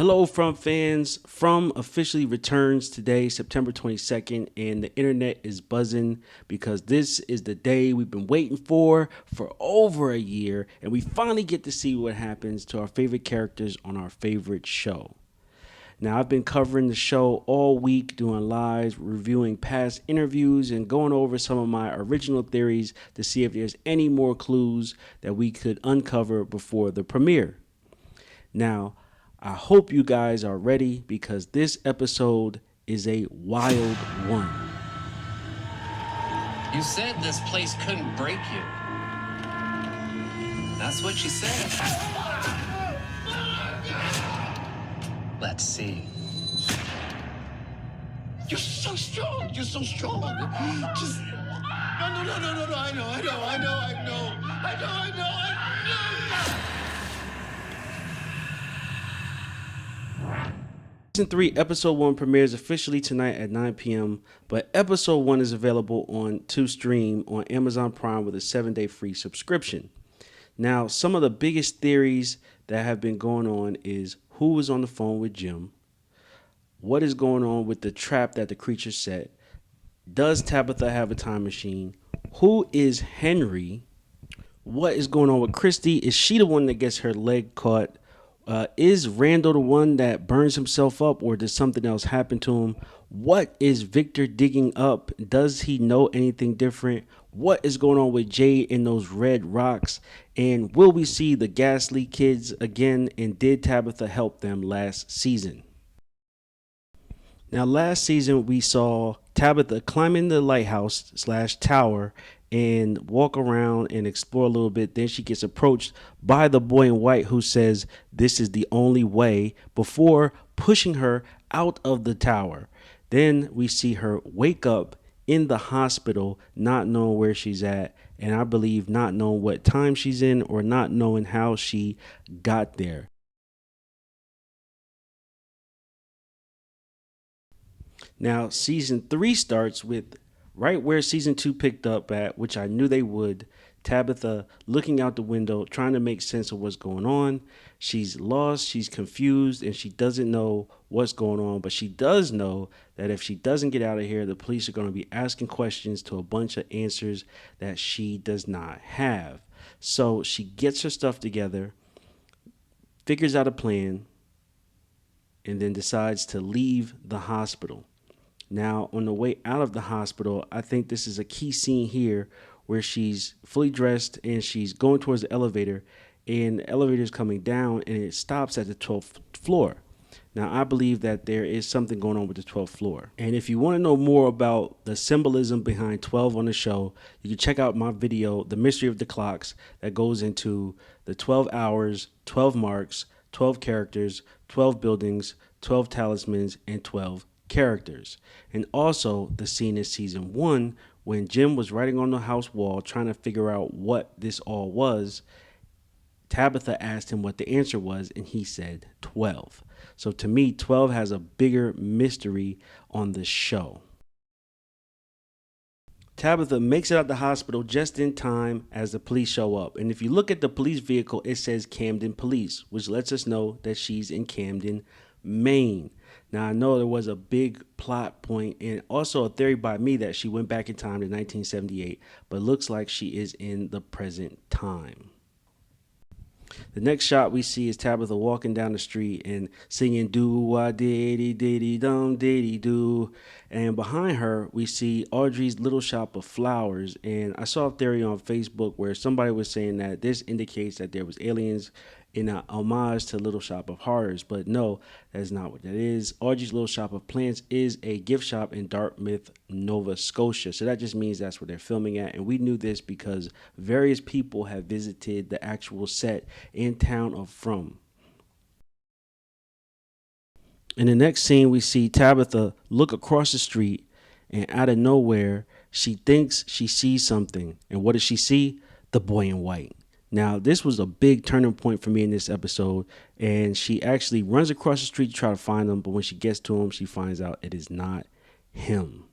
Hello, From fans. From officially returns today, September 22nd, and the internet is buzzing because this is the day we've been waiting for over a year, and we finally get to see what happens to our favorite characters on our favorite show. Now, I've been covering the show all week, doing lives, reviewing past interviews, and going over some of my original theories to see if there's any more clues that we could uncover before the premiere. Now, I hope you guys are ready because this episode is a wild one. You said this place couldn't break you. That's what you said. Let's see. You're so strong. You're so strong. Just no. I know. Season 3, Episode 1 premieres officially tonight at 9 p.m., but Episode 1 is available to stream on Amazon Prime with a 7-day free subscription. Now, some of the biggest theories that have been going on is who was on the phone with Jim, what is going on with the trap that the creature set, does Tabitha have a time machine, who is Henry, what is going on with Christy, is she the one that gets her leg caught, is Randall the one that burns himself up, or does something else happen to him? What is Victor digging up? Does he know anything different? What is going on with Jade and those red rocks? And will we see the Ghastly kids again? And did Tabitha help them last season? Now, last season we saw Tabitha climbing the lighthouse / tower and walk around and explore a little bit. Then she gets approached by the boy in white who says this is the only way before pushing her out of the tower. Then we see her wake up in the hospital, not knowing where she's at, and I believe not knowing what time she's in or not knowing how she got there. Now, season 3 starts with right where season 2 picked up at, which I knew they would. Tabitha looking out the window, trying to make sense of what's going on. She's lost, she's confused, and she doesn't know what's going on. But she does know that if she doesn't get out of here, the police are going to be asking questions to a bunch of answers that she does not have. So she gets her stuff together, figures out a plan, and then decides to leave the hospital. Now, on the way out of the hospital, I think this is a key scene here where she's fully dressed and she's going towards the elevator, and the elevator is coming down and it stops at the 12th floor. Now, I believe that there is something going on with the 12th floor. And if you want to know more about the symbolism behind 12 on the show, you can check out my video, The Mystery of the Clocks, that goes into the 12 hours, 12 marks, 12 characters, 12 buildings, 12 talismans, and 12 characters. And also the scene in season 1 when Jim was writing on the house wall trying to figure out what this all was. Tabitha asked him what the answer was and he said 12. So to me, 12 has a bigger mystery on the show. Tabitha makes it out the hospital just in time as the police show up. And if you look at the police vehicle, it says Camden Police, which lets us know that she's in Camden, Maine. Now, I know there was a big plot point and also a theory by me that she went back in time to 1978, but it looks like she is in the present time. The next shot we see is Tabitha walking down the street and singing do-wah-diddy-diddy-dum-diddy-do. And behind her, we see Audrey's Little Shop of Flowers. And I saw a theory on Facebook where somebody was saying that this indicates that there was aliens in a homage to Little Shop of Horrors. But no, that's not what that is. Audrey's Little Shop of Plants is a gift shop in Dartmouth, Nova Scotia. So that just means that's where they're filming at. And we knew this because various people have visited the actual set in town of From. In the next scene, we see Tabitha look across the street, and out of nowhere, she thinks she sees something. And what does she see? The boy in white. Now, this was a big turning point for me in this episode, and she actually runs across the street to try to find him, but when she gets to him, she finds out it is not him.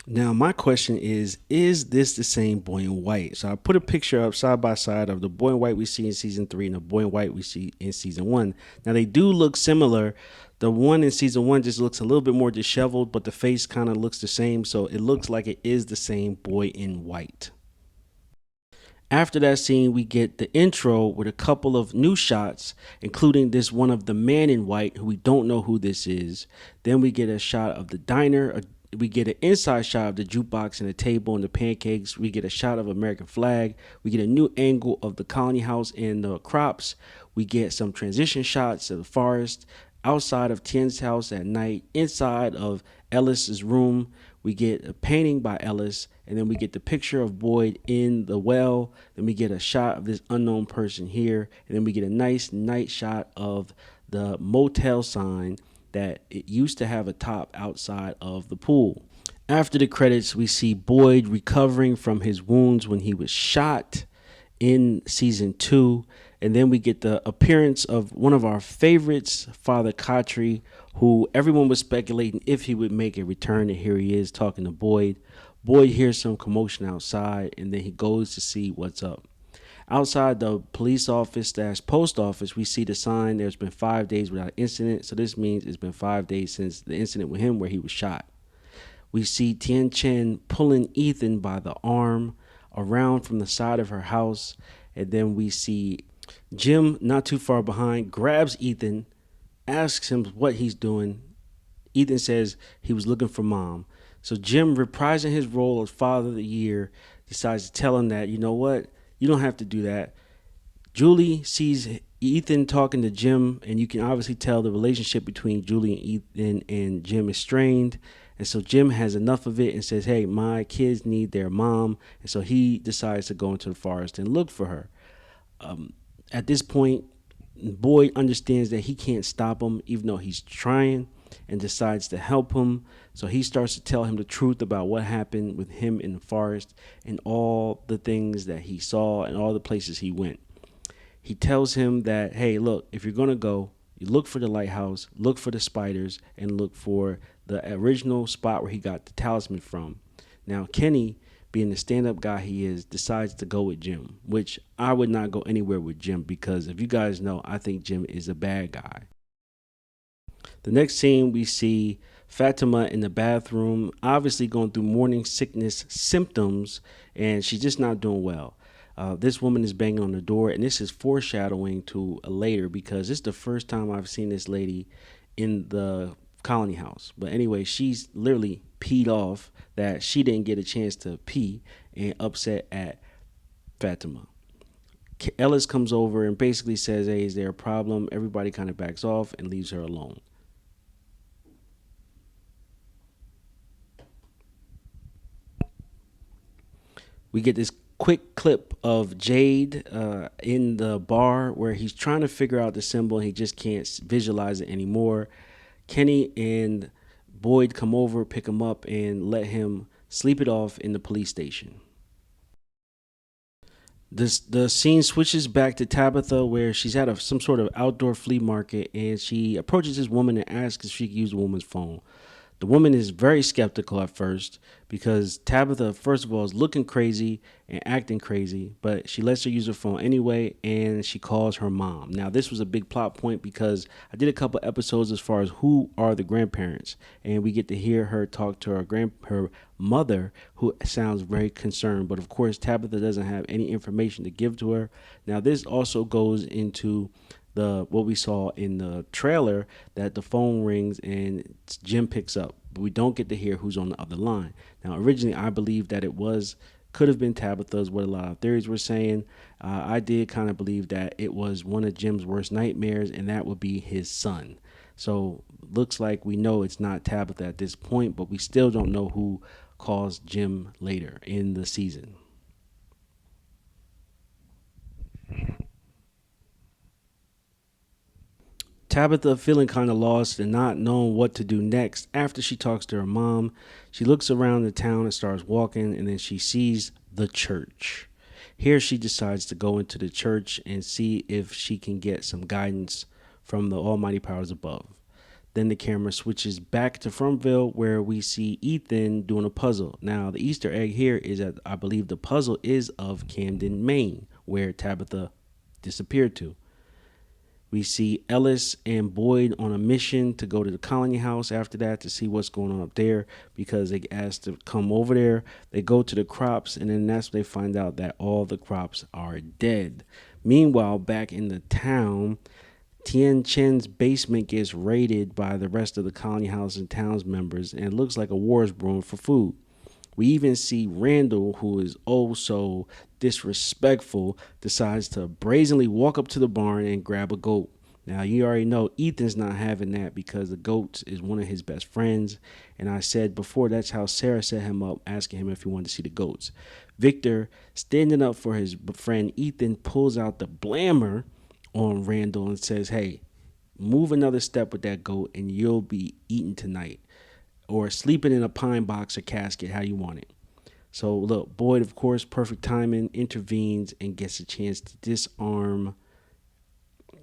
Now, my question is this the same boy in white? So I put a picture up side by side of the boy in white we see in season three and the boy in white we see in season one. Now, they do look similar. The one in season one just looks a little bit more disheveled, but the face kind of looks the same. So it looks like it is the same boy in white. After that scene, we get the intro with a couple of new shots, including this one of the man in white, who we don't know who this is. Then we get a shot of the diner. We get an inside shot of the jukebox and the table and the pancakes. We get a shot of American flag. We get a new angle of the colony house and the crops. We get some transition shots of the forest, outside of Tien's house at night, inside of Ellis's room. We get a painting by Ellis, and then we get the picture of Boyd in the well. Then we get a shot of this unknown person here, and then we get a nice night shot of the motel sign that it used to have a top outside of the pool. After the credits, we see Boyd recovering from his wounds when he was shot in season two. And then we get the appearance of one of our favorites, Father Khatri, who everyone was speculating if he would make a return. And here he is talking to Boyd. Boyd hears some commotion outside, and then he goes to see what's up. Outside the police office / post office, we see the sign. There's been 5 days without incident. So this means it's been 5 days since the incident with him where he was shot. We see Tien Chen pulling Ethan by the arm around from the side of her house. And then we see Jim, not too far behind, grabs Ethan, asks him what he's doing. Ethan says he was looking for mom. So Jim, reprising his role as father of the year, decides to tell him that, you know what, you don't have to do that. Julie sees Ethan talking to Jim, and you can obviously tell the relationship between Julie and Ethan and Jim is strained. And so Jim has enough of it and says, hey, my kids need their mom. And so he decides to go into the forest and look for her. At this point, Boyd understands that he can't stop him, even though he's trying, and decides to help him. So he starts to tell him the truth about what happened with him in the forest and all the things that he saw and all the places he went. He tells him that, hey, look, if you're going to go, you look for the lighthouse, look for the spiders, and look for the original spot where he got the talisman from. Now, Kenny, being the stand-up guy he is, decides to go with Jim, which I would not go anywhere with Jim because if you guys know, I think Jim is a bad guy. The next scene, we see Fatima in the bathroom, obviously going through morning sickness symptoms, and she's just not doing well. This woman is banging on the door, and this is foreshadowing to a later because this is the first time I've seen this lady in the colony house. But anyway, she's literally peed off that she didn't get a chance to pee and upset at Fatima. Ellis comes over and basically says, hey, is there a problem? Everybody kind of backs off and leaves her alone. We get this quick clip of Jade in the bar where he's trying to figure out the symbol and he just can't visualize it anymore. Kenny and Boyd come over, pick him up, and let him sleep it off in the police station. The scene switches back to Tabitha where she's at some sort of outdoor flea market and she approaches this woman and asks if she can use the woman's phone. The woman is very skeptical at first because Tabitha, first of all, is looking crazy and acting crazy, but she lets her use her phone anyway, and she calls her mom. Now, this was a big plot point because I did a couple episodes as far as who are the grandparents, and we get to hear her talk to her mother, who sounds very concerned, but of course, Tabitha doesn't have any information to give to her. Now, this also goes into what we saw in the trailer, that the phone rings and Jim picks up, but we don't get to hear who's on the other line. Now, originally, I believed that could have been Tabitha's, what a lot of theories were saying. I did kind of believe that it was one of Jim's worst nightmares, and that would be his son. So looks like we know it's not Tabitha at this point, but we still don't know who calls Jim later in the season. Tabitha, feeling kind of lost and not knowing what to do next after she talks to her mom, she looks around the town and starts walking, and then she sees the church. Here she decides to go into the church and see if she can get some guidance from the almighty powers above. Then the camera switches back to Fromville where we see Ethan doing a puzzle. Now, the Easter egg here is that I believe the puzzle is of Camden, Maine, where Tabitha disappeared to. We see Ellis and Boyd on a mission to go to the colony house after that to see what's going on up there because they asked to come over there. They go to the crops, and then that's when they find out that all the crops are dead. Meanwhile, back in the town, Tien Chen's basement gets raided by the rest of the colony house and towns members, and it looks like a war is brewing for food. We even see Randall, who is oh so disrespectful, decides to brazenly walk up to the barn and grab a goat. Now, you already know Ethan's not having that because the goat is one of his best friends. And I said before, that's how Sarah set him up, asking him if he wanted to see the goats. Victor, standing up for his friend Ethan, pulls out the blammer on Randall and says, hey, move another step with that goat and you'll be eaten tonight, or sleeping in a pine box or casket, how you want it. So look, Boyd, of course, perfect timing, intervenes and gets a chance to disarm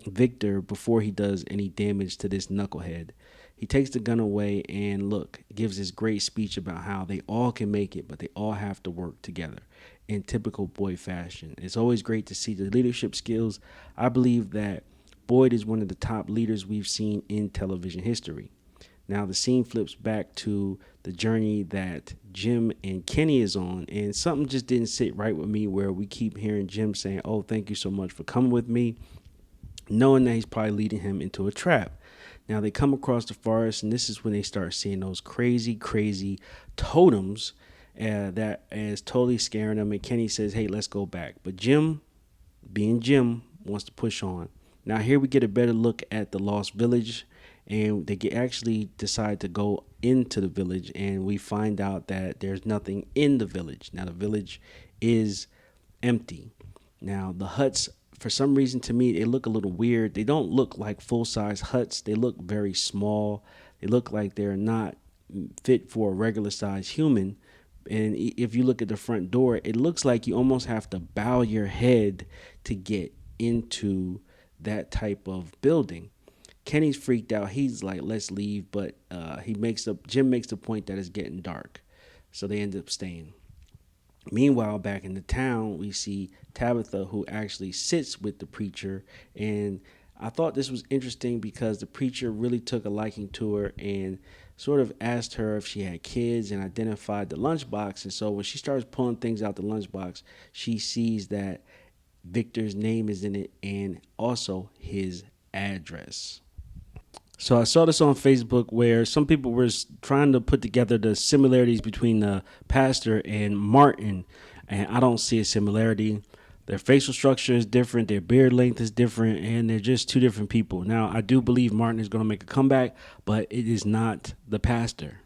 Victor before he does any damage to this knucklehead. He takes the gun away and look, gives this great speech about how they all can make it, but they all have to work together in typical Boyd fashion. It's always great to see the leadership skills. I believe that Boyd is one of the top leaders we've seen in television history. Now the scene flips back to the journey that Jim and Kenny is on, and something just didn't sit right with me where we keep hearing Jim saying, oh, thank you so much for coming with me, knowing that he's probably leading him into a trap. Now they come across the forest, and this is when they start seeing those crazy totems that is totally scaring them. And Kenny says, hey, let's go back. But Jim, being Jim, wants to push on. Now here we get a better look at the Lost Village, and they actually decide to go into the village, and we find out that there's nothing in the village. Now the village is empty. Now the huts, for some reason, to me, they look a little weird. They don't look like full-size huts. They look very small. They look like they're not fit for a regular-sized human. And if you look at the front door, it looks like you almost have to bow your head to get into that type of building. Kenny's freaked out. He's like, let's leave. But Jim makes the point that it's getting dark. So they end up staying. Meanwhile, back in the town, we see Tabitha, who actually sits with the preacher. And I thought this was interesting because the preacher really took a liking to her and sort of asked her if she had kids and identified the lunchbox. And so when she starts pulling things out the lunchbox, she sees that Victor's name is in it and also his address. So I saw this on Facebook where some people were trying to put together the similarities between the pastor and Martin, and I don't see a similarity. Their facial structure is different, their beard length is different, and they're just two different people. Now, I do believe Martin is going to make a comeback, but it is not the pastor.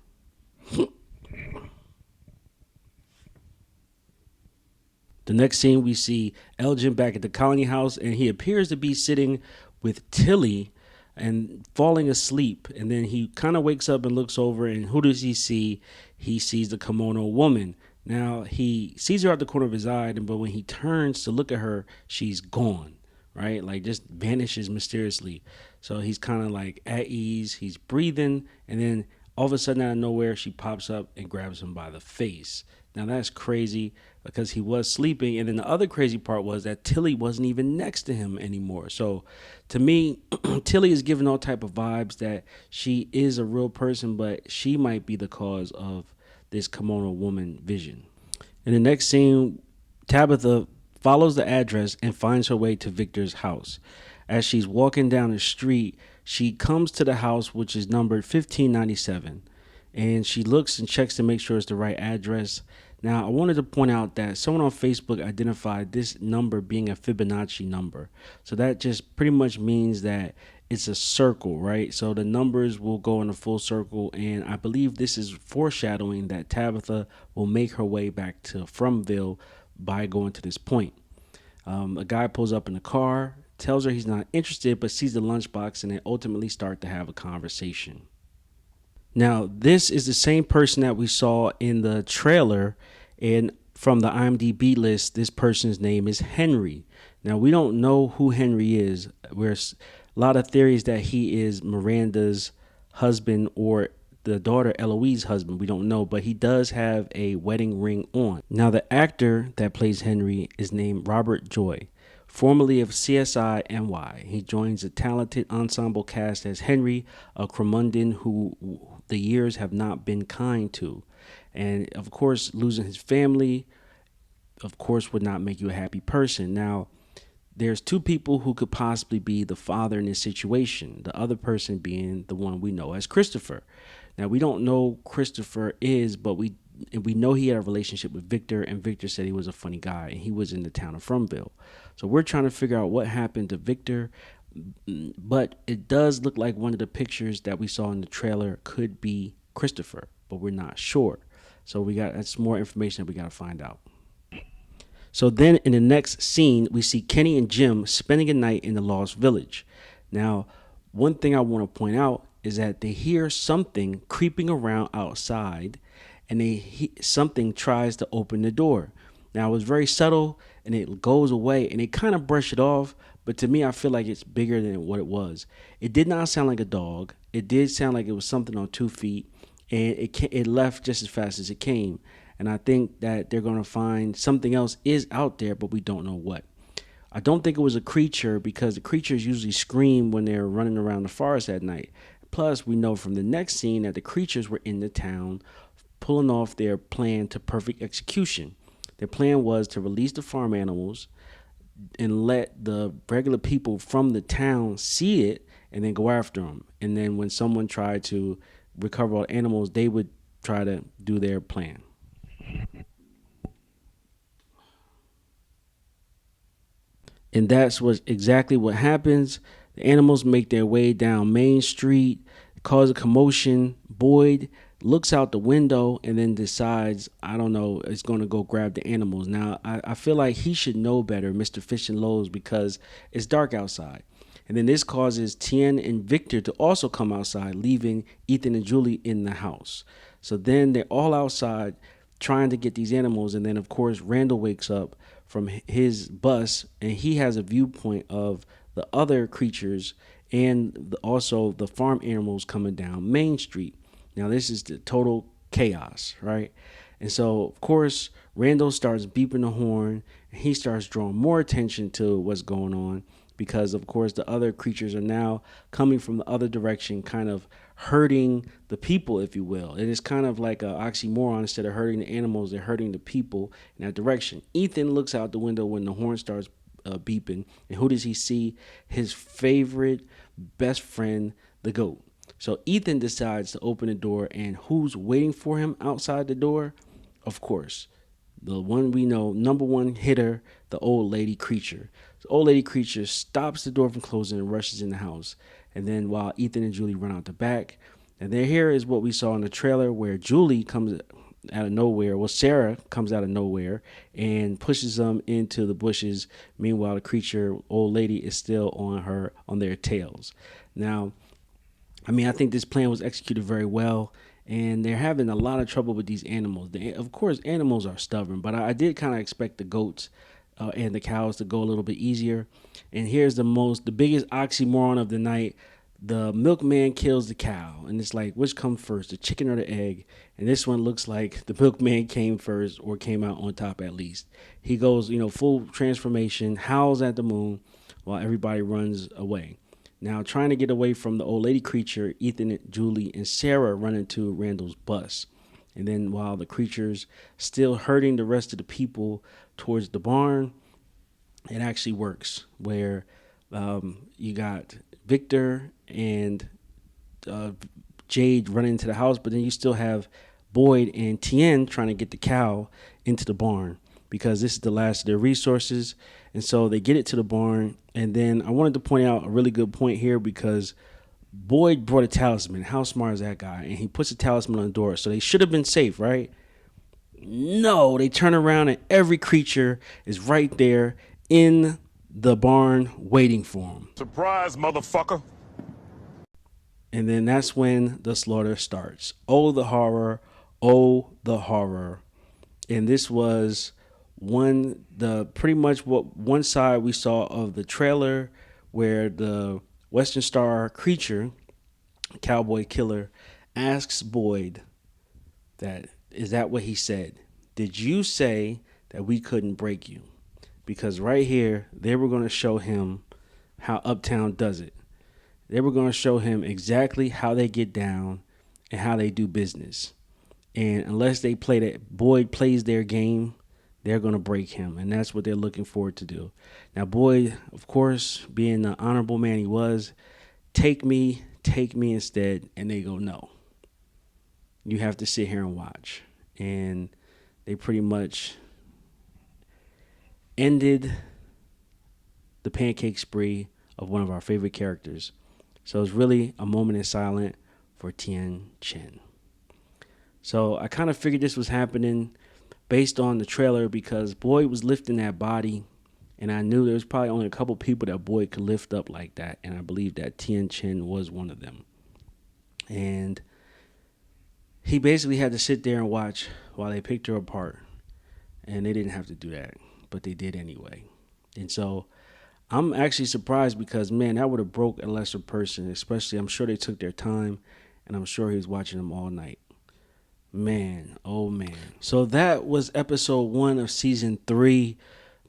The next scene, we see Elgin back at the colony house, and he appears to be sitting with Tilly and falling asleep. And then he kind of wakes up and looks over, and who does he see? He sees the kimono woman. Now, he sees her out the corner of his eye, but when he turns to look at her, she's gone, right? Like, just vanishes mysteriously. So he's kind of like at ease. He's breathing, and then all of a sudden, out of nowhere, she pops up and grabs him by the face. Now, that's crazy because he was sleeping. And then the other crazy part was that Tilly wasn't even next to him anymore. So to me, Tilly is giving all type of vibes that she is a real person, but she might be the cause of this kimono woman vision. In the next scene, Tabitha follows the address and finds her way to Victor's house. As she's walking down the street, she comes to the house, which is numbered 1597, and she looks and checks to make sure it's the right address. Now, I wanted to point out that someone on Facebook identified this number being a Fibonacci number. So that just pretty much means that it's a circle, right? So the numbers will go in a full circle, and I believe this is foreshadowing that Tabitha will make her way back to Fromville by going to this point. A guy pulls up in the car, tells her he's not interested, but sees the lunchbox, and they ultimately start to have a conversation. Now, this is the same person that we saw in the trailer, and from the IMDb list, this person's name is Henry. Now, we don't know who Henry is. There's a lot of theories that he is Miranda's husband or the daughter Eloise's husband. We don't know, but he does have a wedding ring on. Now, the actor that plays Henry is named Robert Joy, formerly of CSI NY. He joins a talented ensemble cast as Henry, a Cremundan who the years have not been kind to. And of course, losing his family, of course, would not make you a happy person. Now, there's two people who could possibly be the father in this situation, the other person being the one we know as Christopher. Now, we don't know Christopher is, but we know he had a relationship with Victor, and Victor said he was a funny guy, and he was in the town of Fromville. So we're trying to figure out what happened to Victor, but it does look like one of the pictures that we saw in the trailer could be Christopher, but we're not sure. So that's more information that we got to find out. So then in the next scene, we see Kenny and Jim spending a night in the Lost Village. Now, one thing I want to point out is that they hear something creeping around outside, and something tries to open the door. Now, it was very subtle, and it goes away, and they kind of brush it off, but to me, I feel like it's bigger than what it was. It did not sound like a dog. It did sound like it was something on 2 feet, and it left just as fast as it came. And I think that they're going to find something else is out there, but we don't know what. I don't think it was a creature, because the creatures usually scream when they're running around the forest at night. Plus, we know from the next scene that the creatures were in the town pulling off their plan to perfect execution. Their plan was to release the farm animals and let the regular people from the town see it and then go after them. And then when someone tried to recover all the animals, they would try to do their plan. And that's exactly what happens. The animals make their way down Main Street, cause a commotion. Boyd looks out the window and then decides, I don't know, it's going to go grab the animals. Now, I feel like he should know better, Mr. Fish and Loaves, because it's dark outside. And then this causes Tien and Victor to also come outside, leaving Ethan and Julie in the house. So then they're all outside trying to get these animals. And then, of course, Randall wakes up from his bus, and he has a viewpoint of the other creatures and also the farm animals coming down Main Street. Now, this is the total chaos, right? And so, of course, Randall starts beeping the horn, and he starts drawing more attention to what's going on, because, of course, the other creatures are now coming from the other direction, kind of hurting the people, if you will. It is kind of like an oxymoron. Instead of hurting the animals, they're hurting the people in that direction. Ethan looks out the window when the horn starts beeping, and who does he see? His favorite best friend, the goat. So Ethan decides to open the door, and who's waiting for him outside the door? Of course, the one we know, number one hitter, the old lady creature. The old lady creature stops the door from closing and rushes in the house. And then while Ethan and Julie run out the back, and then here is what we saw in the trailer, where Julie comes out of nowhere. Well, Sarah comes out of nowhere and pushes them into the bushes. Meanwhile, the creature, old lady, is still on their tails. Now, I mean, I think this plan was executed very well, and they're having a lot of trouble with these animals. Of course, animals are stubborn, but I did kind of expect the goats and the cows to go a little bit easier. And here's the biggest oxymoron of the night. The milkman kills the cow, and it's like, which comes first, the chicken or the egg? And this one looks like the milkman came first, or came out on top at least. He goes, full transformation, howls at the moon, while everybody runs away. Now, trying to get away from the old lady creature, Ethan, Julie, and Sarah run into Randall's bus. And then while the creature's still hurting the rest of the people towards the barn, it actually works, where you got Victor and Jade running into the house, but then you still have Boyd and Tien trying to get the cow into the barn, because this is the last of their resources. And so they get it to the barn. And then I wanted to point out a really good point here, because Boyd brought a talisman. How smart is that guy? And he puts a talisman on the door. So they should have been safe, right? No, they turn around and every creature is right there in the barn waiting for them. Surprise, motherfucker. And then that's when the slaughter starts. Oh, the horror. Oh, the horror. And this was pretty much what one side we saw of the trailer, where the Western Star creature Cowboy Killer asks Boyd that, is that what he said? Did you say that we couldn't break you? Because right here, they were going to show him how Uptown does it. They were going to show him exactly how they get down and how they do business. And unless they play that, Boyd plays their game, they're going to break him. And that's what they're looking forward to do. Now, Boyd, of course, being the honorable man he was, take me instead. And they go, no. You have to sit here and watch. And they pretty much ended the pancake spree of one of our favorite characters. So it's really a moment in silence for Tien Chen. So I kind of figured this was happening based on the trailer because Boyd was lifting that body, and I knew there was probably only a couple people that Boyd could lift up like that, and I believe that Tien Chen was one of them. And he basically had to sit there and watch while they picked her apart, and they didn't have to do that, but they did anyway. And so I'm actually surprised because, man, that would have broke a lesser person, especially I'm sure they took their time, and I'm sure he was watching them all night. Man, oh man. So that was episode 1 of season 3.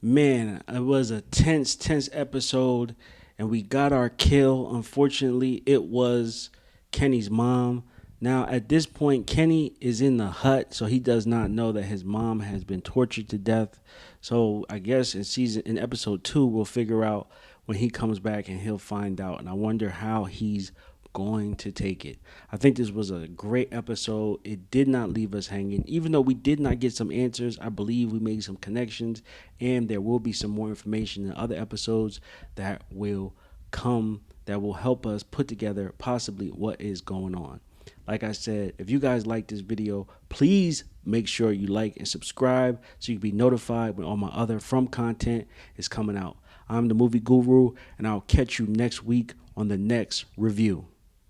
Man, it was a tense episode, and we got our kill. Unfortunately, it was Kenny's mom. Now, at this point, Kenny is in the hut, so he does not know that his mom has been tortured to death. So I guess in episode 2, we'll figure out when he comes back and he'll find out. And I wonder how he's going to take it. I think this was a great episode. It did not leave us hanging. Even though we did not get some answers, I believe we made some connections, and there will be some more information in other episodes that will come that will help us put together possibly what is going on. Like I said, if you guys like this video, please make sure you like and subscribe so you can be notified when all my other From content is coming out. I'm the Movie Guru, and I'll catch you next week on the next review.